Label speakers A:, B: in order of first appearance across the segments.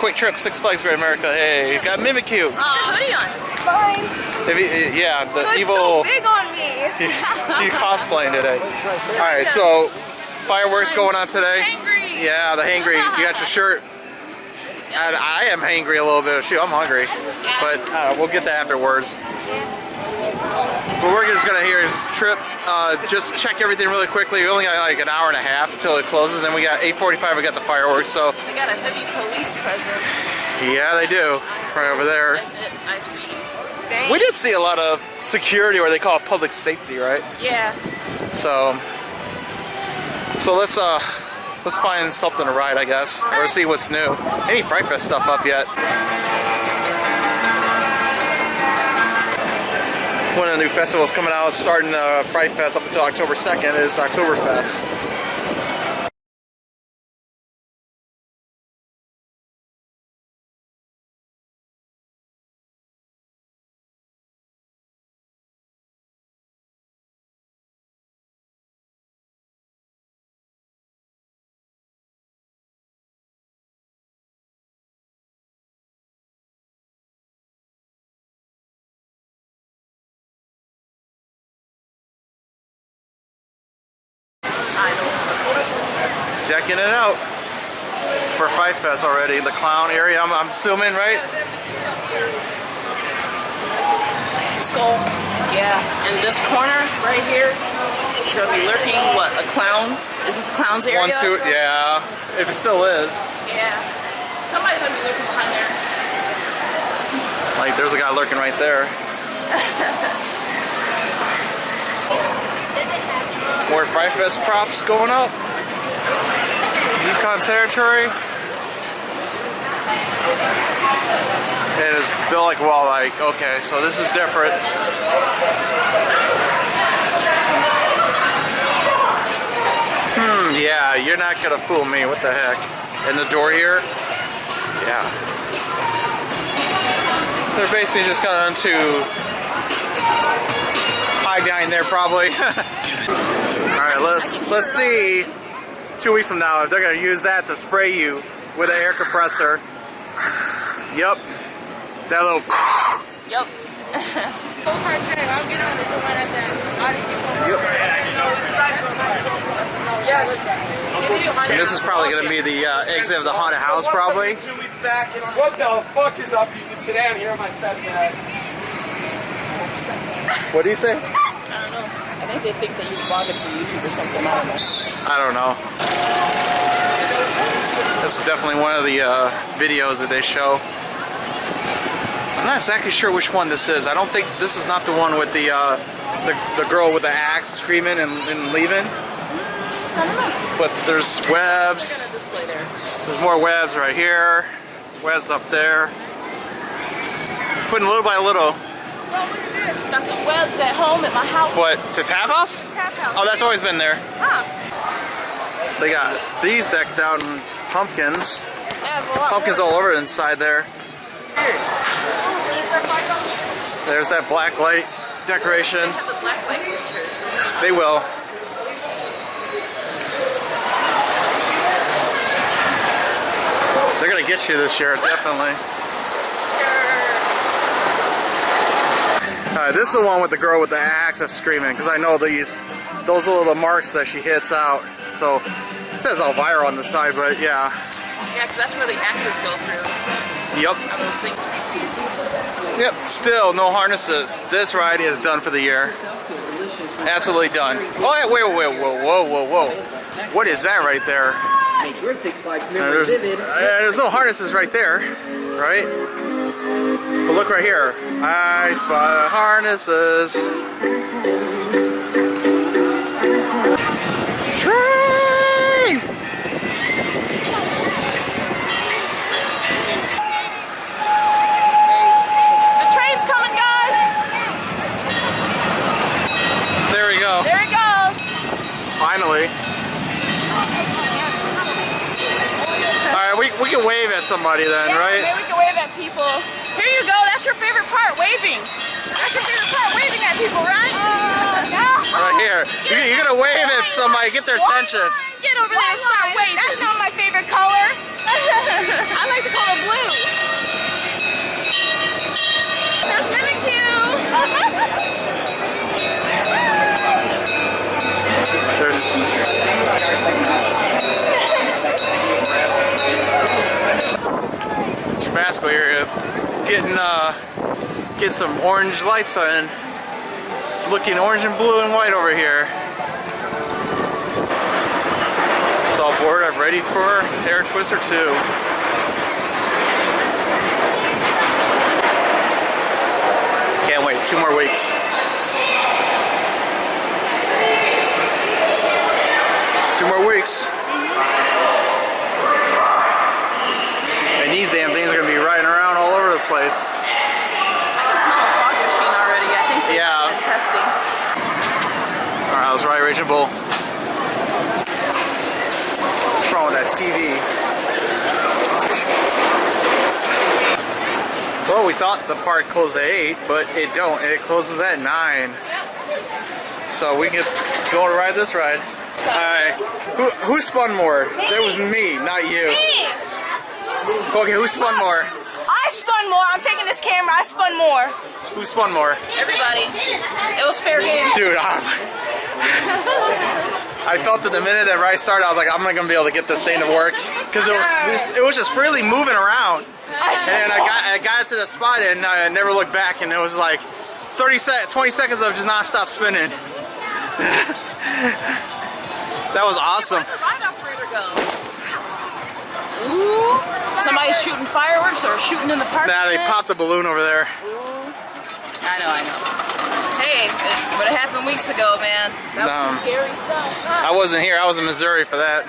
A: quick trip, Six Flags Great America. Hey, got Mimikyu.
B: Hoodie on. Fine.
A: Yeah, the
B: It's
A: evil.
B: so big on me.
A: He cosplaying today. All right, so fireworks going on today.
B: Hangry.
A: Yeah, the hangry. You got your shirt. And I am hangry a little bit. Shoot, I'm hungry. But we'll get that afterwards. But we're just gonna hear his trip. Just check everything really quickly. We only got like an hour and a half until it closes. Then we got 8:45. We got the fireworks. So
B: They got a heavy police presence.
A: yeah, they do. Right over there.
B: I've seen.
A: We did see a lot of security, or they call it public safety, right?
B: Yeah.
A: So let's find something to ride, I guess, or see what's new. Any Fright Fest stuff up yet? One of the new festivals coming out, starting Fright Fest up until October 2nd, is Oktoberfest. Decking it out for Fright Fest already. The clown area, I'm assuming, right?
B: Skull. Yeah. And this corner right here is gonna be lurking. What? A clown? Is this a clown's area?
A: 1, 2, yeah. If it still is.
B: Yeah. Somebody's gonna be lurking behind there.
A: Like, there's a guy lurking right there. More Fright Fest props going up. Yukon territory. It is built like a wall, like, okay, so this is different. Yeah, you're not gonna fool me, what the heck. And the door here, yeah. They're basically just going to hide behind there probably. Alright, let's see 2 weeks from now if they're gonna use that to spray you with an air compressor. Yep. That little.
B: Yep.
A: And this is probably gonna be the exit of the haunted house, probably.
C: What the fuck is up, YouTube? Today I'm here with my stepdad.
A: What do you say?
B: I don't know. I think they think that you vlog it for YouTube or something. I don't know.
A: I don't know. This is definitely one of the videos that they show. I'm not exactly sure which one this is. I don't think this is not the one with the girl with the axe screaming and leaving.
B: I don't know.
A: But there's webs.
B: They're gonna display there.
A: There's more webs right here. Webs up there. Putting little by little.
B: Got some webs at home at my house.
A: What, to Tap House?
B: Tap House.
A: Oh, that's always been there.
B: Huh.
A: They got these decked out in pumpkins.
B: Yeah, well,
A: Pumpkins all over inside there. There's that black light decorations.
B: They have the black light pictures.
A: They will. They're gonna get you this year, definitely. Alright, this is the one with the girl with the axe that's screaming, because I know those are the marks that she hits out. So it says Elvira on the side, but yeah.
B: Yeah, because that's where the axes go through.
A: Yep.
B: Are those things?
A: Yep, still no harnesses. This ride is done for the year. Absolutely done. Oh, whoa. What is that right there? There's no harnesses right there, right? But look right here. I spot harnesses. Train!
B: The train's coming, guys!
A: There we go.
B: There it goes!
A: Finally. Alright, we can wave at somebody then,
B: Yeah,
A: right?
B: maybe we can wave at people. Here you go, that's your favorite part, waving. That's your favorite part, waving at people, right? No!
A: Right here. You're gonna wave at somebody, get their attention.
B: Get over there and start waiting. That's not my favorite color. I like the color blue. There's Mimikyu.
A: There's... Tabasco area. Getting some orange lights on. It's looking orange and blue and white over here. It's all board. I'm ready for Terror Twister 2. Can't wait. 2 more weeks. And these damn things are gonna be riding around all over the place.
B: I can smell a fog machine already. I think they've been testing.
A: Alright, let's ride Raging Bull. What's wrong with that TV? Well, we thought the park closed at 8, but it don't. It closes at 9. So we can go and ride this ride. Alright. Who spun more? It was me, not you.
D: Me!
A: Okay, who spun more?
D: I spun more. I'm taking this camera. I spun more.
A: Who spun more?
B: Everybody. It was fair game.
A: Dude, I felt it the minute that ride started. I was like, I'm not gonna be able to get this thing to work because it was just freely moving around. And I got to the spot and I never looked back, and it was like 20 seconds of just non-stop spinning. That was awesome.
B: Where'd the ride operator go? Ooh. Somebody's shooting fireworks or shooting in the park.
A: Nah, they popped the balloon over there.
B: Ooh. I know. Hey, what happened weeks ago, man. That was some scary stuff.
A: I wasn't here. I was in Missouri for that.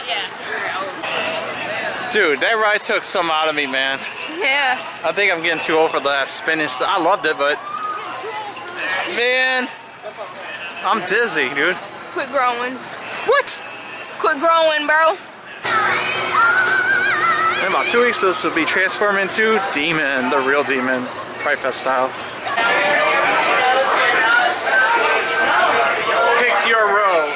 B: Yeah.
A: Dude, that ride took some out of me, man.
D: Yeah.
A: I think I'm getting too old for that spinning stuff. I loved it, but man, I'm dizzy, dude.
D: Quit growing.
A: What?
D: Quit growing, bro.
A: In about 2 weeks, this will be transformed into Demon, the real Demon, Fright Fest style. Pick your row.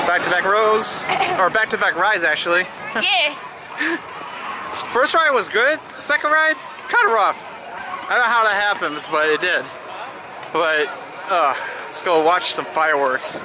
A: Back-to-back rows, or back-to-back rides, actually.
D: Yeah.
A: First ride was good. Second ride, kind of rough. I don't know how that happens, but it did. But let's go watch some fireworks.